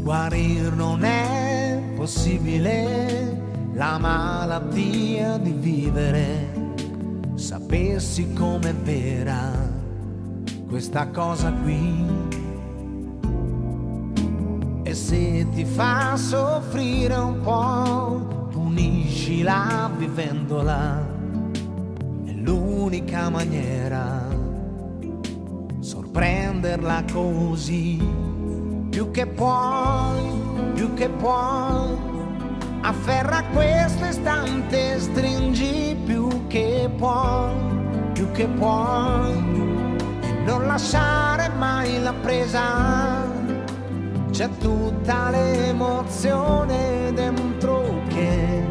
Guarir non è possibile, la malattia di vivere. Sapessi com'è vera questa cosa qui. E se ti fa soffrire un po', puniscila vivendola. È l'unica maniera, sorprenderla così. Più che puoi, afferra questo istante, stringi più che puoi, e non lasciare mai la presa. C'è tutta l'emozione dentro che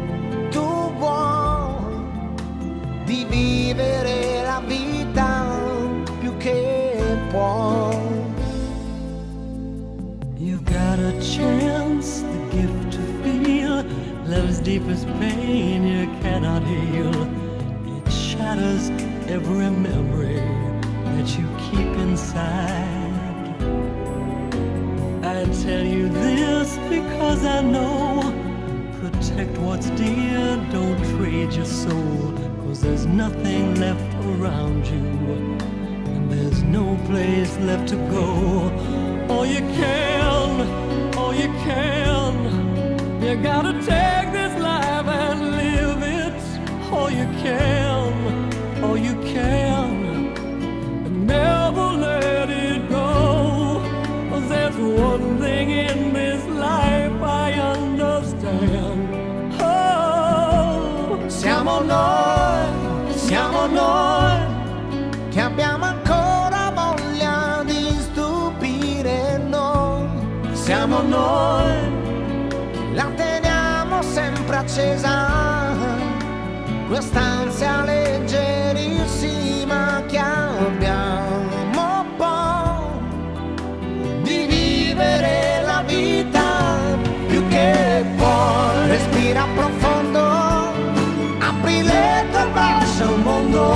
tu vuoi, di vivere la vita più che puoi. You've got a chance, the gift to feel love's deepest pain you cannot heal. It shatters every memory that you keep inside. I tell you this because I know, protect what's dear, don't trade your soul, 'cause there's nothing left around you, and there's no place left to go. All you can, you gotta take this life and live it. All you can, and never let it go. 'Cause there's one thing in this life I understand. Oh, Siamo noi che abbiamo ancora voglia di stupire noi. Siamo noi, la teniamo sempre accesa, quest'ansia leggerissima che abbiamo poi, di vivere la vita più che puoi. Respira profondo, apri le tue braccia al mondo,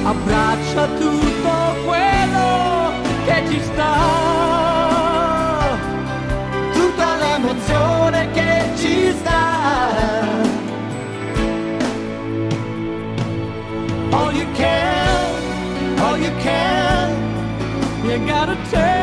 abbraccia tutto quello che ci sta, l'emozione che ci sta. all you can, you gotta take